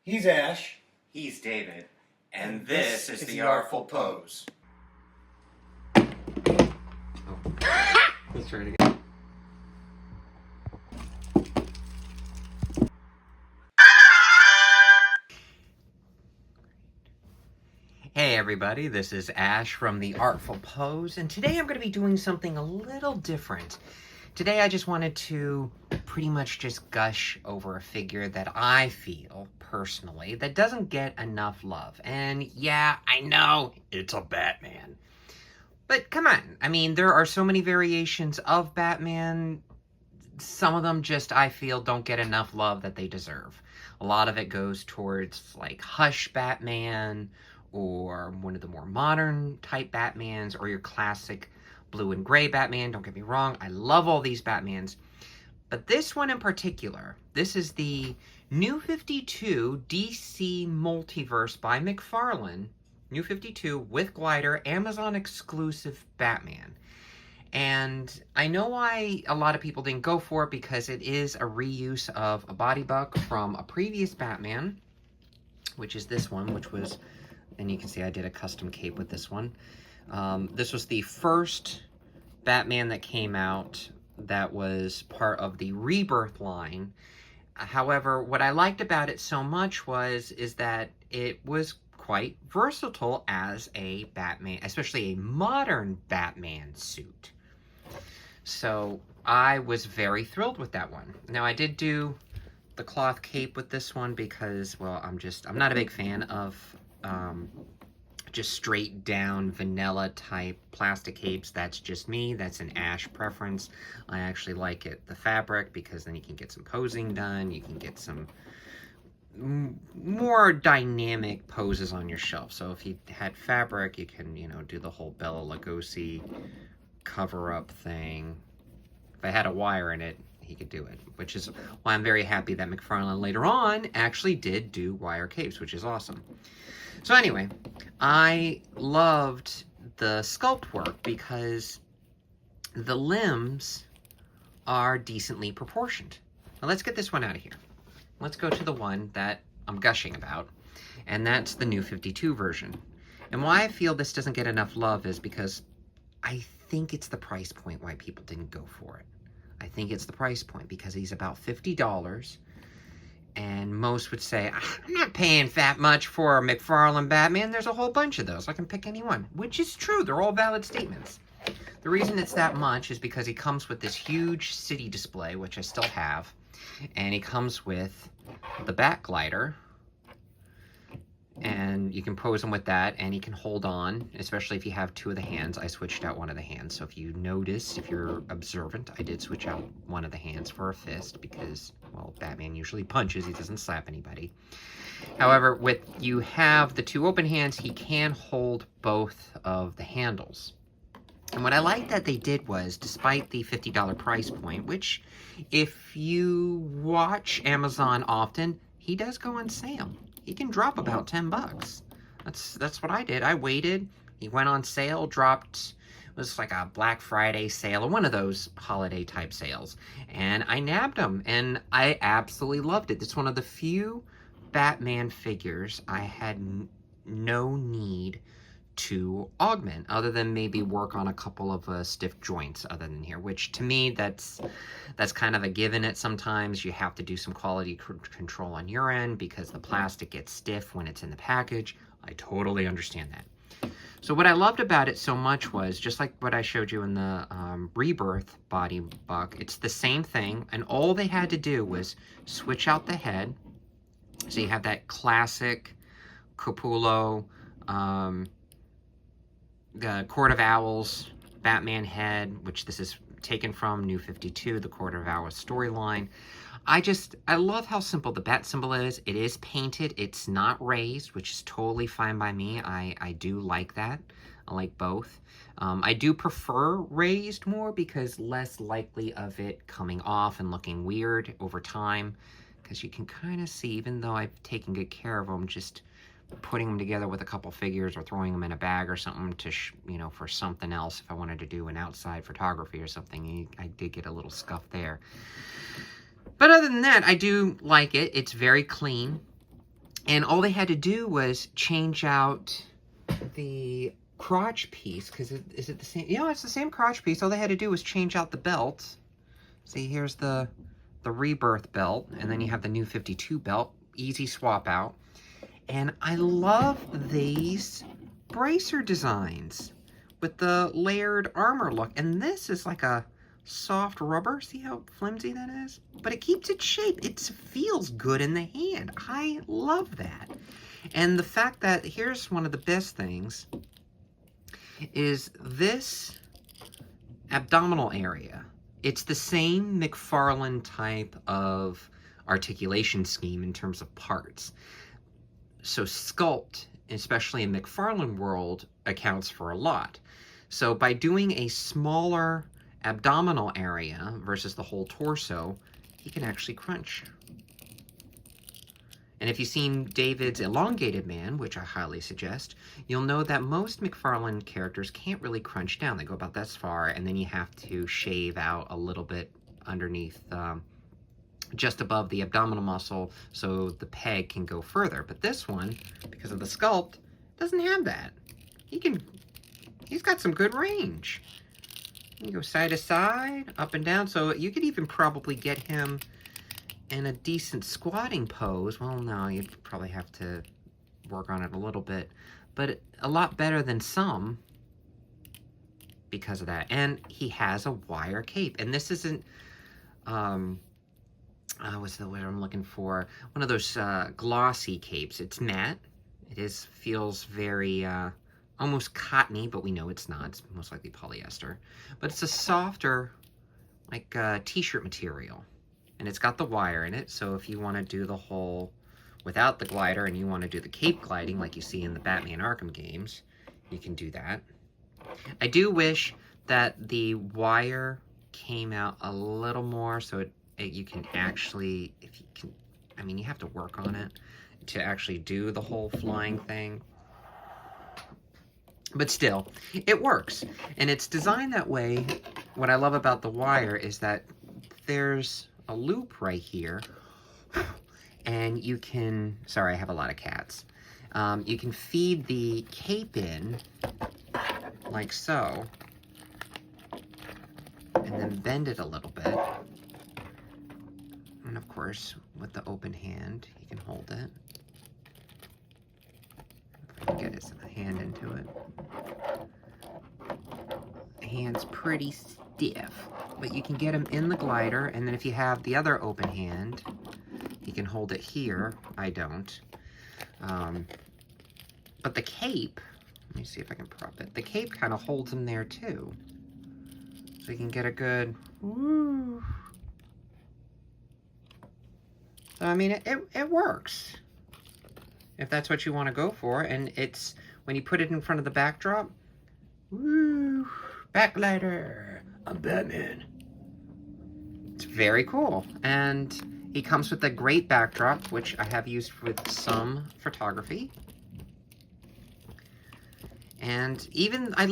He's Ash. He's David. And this is the Artful Pose. Let's try it again. Hey everybody, this is Ash from The Artful Pose, and today I'm going to be doing something a little different. Today I just wanted to pretty much just gush over a figure that I feel, personally, that doesn't get enough love. And yeah, I know, it's a Batman. But come on, I mean, there are so many variations of Batman. Some of them just, I feel, don't get enough love that they deserve. A lot of it goes towards, like, Hush Batman, or one of the more modern type Batmans, or your classic blue and gray Batman. Don't get me wrong, I love all these Batmans. But this one in particular, this is the New 52 DC Multiverse by McFarlane. New 52 with glider, Amazon exclusive Batman. And I know why a lot of people didn't go for it, because it is a reuse of a body buck from a previous Batman, which is this one, which was, and you can see I did a custom cape with this one. This was the first Batman that came out that was part of the Rebirth line. However, what I liked about it so much is that it was quite versatile as a Batman, especially a modern Batman suit. So I was very thrilled with that one. Now, I did do the cloth cape with this one because, well, I'm not a big fan of just straight down vanilla type plastic capes. That's just me. That's an Ash preference. I actually like the fabric, because then you can get some posing done. You can get some more dynamic poses on your shelf. So if you had fabric, you can, do the whole Bela Lugosi cover-up thing. If I had a wire in it, he could do it, which is why I'm very happy that McFarlane later on actually did do wire capes, which is awesome. So anyway, I loved the sculpt work because the limbs are decently proportioned. Now let's get this one out of here. Let's go to the one that I'm gushing about, and that's the New 52 version. And why I feel this doesn't get enough love is because I think it's the price point why people didn't go for it. I think it's the price point because he's about $50. And most would say, I'm not paying that much for a McFarlane Batman. There's a whole bunch of those. I can pick any one. Which is true. They're all valid statements. The reason it's that much is because he comes with this huge city display, which I still have. And he comes with the Bat Glider. And you can pose him with that, and he can hold on, especially if you have two of the hands. I switched out one of the hands, so if you notice, if you're observant, I did switch out one of the hands for a fist, because, well, Batman usually punches, he doesn't slap anybody. However, you have the two open hands, he can hold both of the handles. And what I like that they did was, despite the $50 price point, which, if you watch Amazon often, he does go on sale. He can drop about 10 bucks. That's what I did. I waited. He went on sale, dropped, it was like a Black Friday sale or one of those holiday type sales. And I nabbed him, and I absolutely loved it. It's one of the few Batman figures I had no need to augment, other than maybe work on a couple of stiff joints other than here, which to me, that's kind of a given. At sometimes you have to do some quality control on your end because the plastic gets stiff when it's in the package. I totally understand that. So what I loved about it so much was, just like what I showed you in the Rebirth body buck, it's the same thing, and all they had to do was switch out the head. So you have that classic Capullo, the Court of Owls Batman head, which this is taken from New 52, the Court of Owls storyline. I love how simple the bat symbol is. It is painted. It's not raised, which is totally fine by me. I do like that. I like both. I do prefer raised more because less likely of it coming off and looking weird over time, because you can kind of see, even though I've taken good care of them, just putting them together with a couple figures or throwing them in a bag or something to, for something else. If I wanted to do an outside photography or something, I did get a little scuff there. But other than that, I do like it. It's very clean. And all they had to do was change out the crotch piece, because is it the same? You know, it's the same crotch piece. All they had to do was change out the belt. See, here's the Rebirth belt, and then you have the new 52 belt. Easy swap out. And I love these bracer designs with the layered armor look. And this is like a soft rubber. See how flimsy that is? But it keeps its shape. It feels good in the hand. I love that. And the fact that, here's one of the best things, is this abdominal area. It's the same McFarlane type of articulation scheme in terms of parts. So sculpt, especially in McFarlane world, accounts for a lot. So by doing a smaller abdominal area versus the whole torso, he can actually crunch. And if you've seen David's elongated man, which I highly suggest, you'll know that most McFarlane characters can't really crunch down. They go about this far, and then you have to shave out a little bit underneath, just above the abdominal muscle, so the peg can go further. But this one, because of the sculpt, doesn't have that. He's got some good range. You can go side to side, up and down, so you could even probably get him in a decent squatting pose. Well, no, you'd probably have to work on it a little bit, but a lot better than some because of that. And he has a wire cape, and this isn't, what's the word I'm looking for? One of those glossy capes. It's matte. Feels very almost cottony, but we know it's not. It's most likely polyester. But it's a softer, like t-shirt material. And it's got the wire in it, so if you want to do the whole without the glider and you want to do the cape gliding like you see in the Batman Arkham games, you can do that. I do wish that the wire came out a little more so you can actually, if you can, I mean, you have to work on it to actually do the whole flying thing. But still, it works. And it's designed that way. What I love about the wire is that there's a loop right here, and you can, sorry, I have a lot of cats. You can feed the cape in, like so, and then bend it a little bit. And of course, with the open hand, you can hold it. If I can get his hand into it. The hand's pretty stiff, but you can get him in the glider, and then if you have the other open hand, you can hold it here. I don't. But the cape, let me see if I can prop it. The cape kind of holds him there too. So you can get a good, woo. So, I mean, it works. If that's what you want to go for. And it's, when you put it in front of the backdrop, woo, backlighter, I'm Batman. It's very cool. And he comes with a great backdrop, which I have used with some photography. And even, I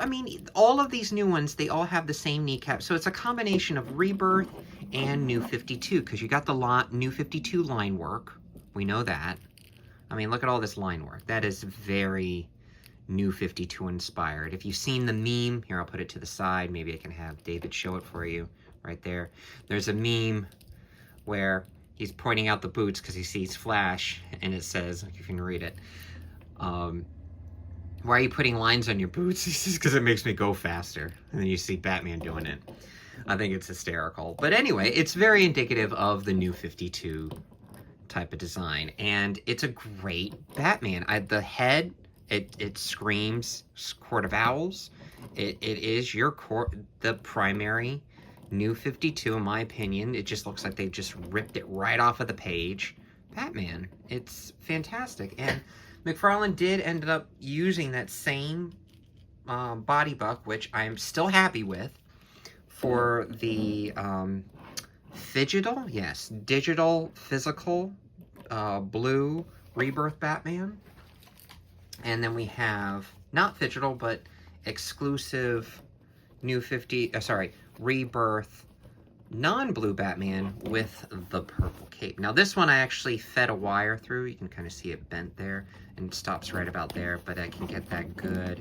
mean, all of these new ones, they all have the same kneecap. So it's a combination of Rebirth and New 52, because you got the New 52 line work. We know that. I mean, look at all this line work. That is very New 52 inspired. If you've seen the meme, here, I'll put it to the side. Maybe I can have David show it for you right there. There's a meme where he's pointing out the boots because he sees Flash, and it says, you can read it, why are you putting lines on your boots? He says, because it makes me go faster. And then you see Batman doing it. I think it's hysterical. But anyway, it's very indicative of the New 52 type of design. And it's a great Batman. The head, it screams Court of Owls. It is the primary New 52, in my opinion. It just looks like they've just ripped it right off of the page. Batman. It's fantastic. And McFarlane did end up using that same body buck, which I'm still happy with, for the digital physical blue Rebirth Batman. And then we have, not digital, but exclusive Rebirth non-blue Batman with the purple cape. Now this one I actually fed a wire through. You can kind of see it bent there and it stops right about there, but I can get that good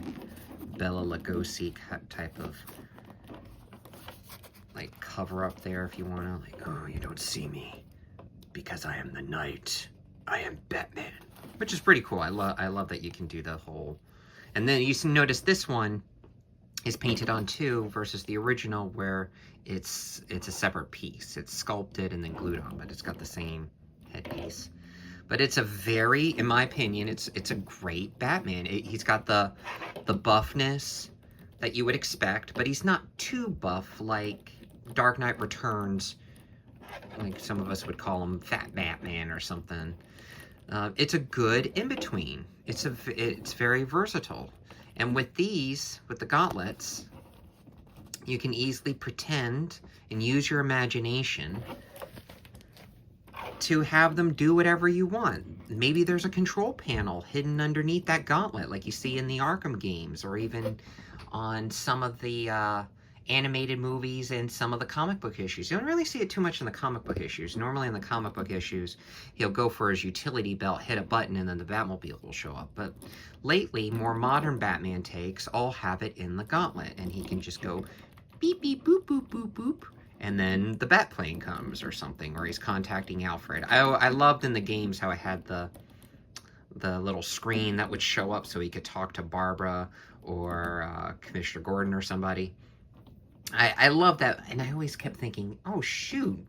Bela Lugosi type of like cover up there if you want to. Like, oh, you don't see me because I am the Knight. I am Batman, which is pretty cool. I love that you can do the whole. And then you can notice this one is painted on too versus the original where it's a separate piece. It's sculpted and then glued on, but it's got the same headpiece. But it's a very, in my opinion, it's a great Batman. He's got the buffness that you would expect, but he's not too buff like Dark Knight Returns, like some of us would call him Fat Batman or something. It's a good in-between. It's very versatile. And with these, with the gauntlets, you can easily pretend and use your imagination to have them do whatever you want. Maybe there's a control panel hidden underneath that gauntlet like you see in the Arkham games, or even on some of the animated movies and some of the comic book issues. You don't really see it too much in the comic book issues. Normally in the comic book issues, he'll go for his utility belt, hit a button, and then the Batmobile will show up. But lately, more modern Batman takes all have it in the gauntlet, and he can just go beep, beep, boop, boop, boop, boop, and then the Batplane comes or something, or he's contacting Alfred. I loved in the games how I had the little screen that would show up so he could talk to Barbara or Commissioner Gordon or somebody. I love that, and I always kept thinking, oh shoot,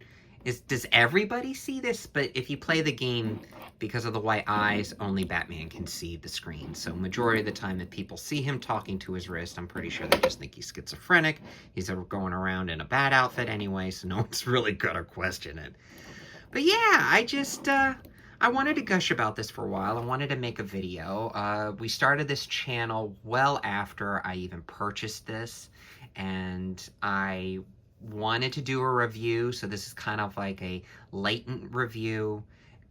does everybody see this? But if you play the game, because of the white eyes, only Batman can see the screen. So majority of the time that people see him talking to his wrist, I'm pretty sure they just think he's schizophrenic. He's going around in a bad outfit anyway, so no one's really gonna question it. But yeah, I wanted to gush about this for a while. I wanted to make a video. We started this channel well after I even purchased this, and I wanted to do a review, so this is kind of like a latent review,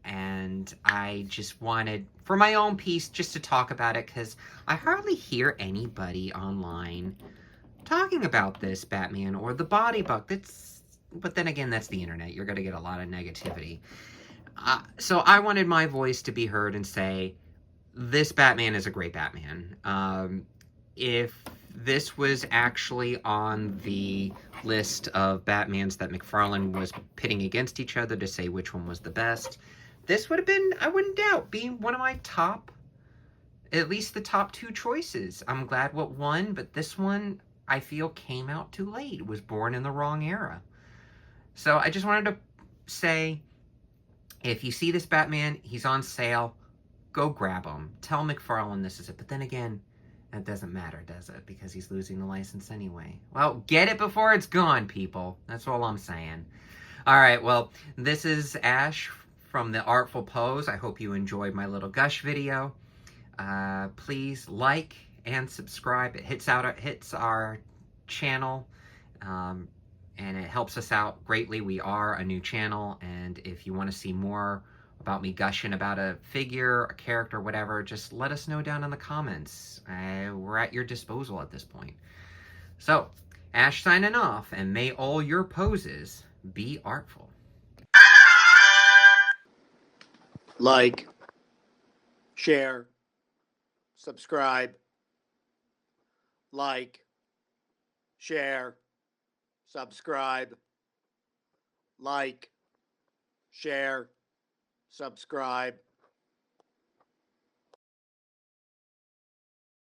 and I just wanted, for my own piece, just to talk about it, because I hardly hear anybody online talking about this Batman or the body buck. But then again, that's the internet. You're going to get a lot of negativity. So I wanted my voice to be heard and say, this Batman is a great Batman. If this was actually on the list of Batmans that McFarlane was pitting against each other to say which one was the best, this would have been, I wouldn't doubt, being one of my top, at least the top two choices. I'm glad what won, but this one, I feel, came out too late. It was born in the wrong era. So I just wanted to say, if you see this Batman, he's on sale, go grab him. Tell McFarlane this is it. But then again, that doesn't matter, does it? Because he's losing the license anyway. Well, get it before it's gone, people. That's all I'm saying. All right, well, this is Ash from The Artful Pose. I hope you enjoyed my little gush video. Please like and subscribe. It hits our channel, and it helps us out greatly. We are a new channel, and if you want to see more about me gushing about a figure, a character, whatever, just let us know down in the comments. We're at your disposal at this point. So, Ash signing off, and may all your poses be artful. Like, share, subscribe, like, share, subscribe, like, share, subscribe.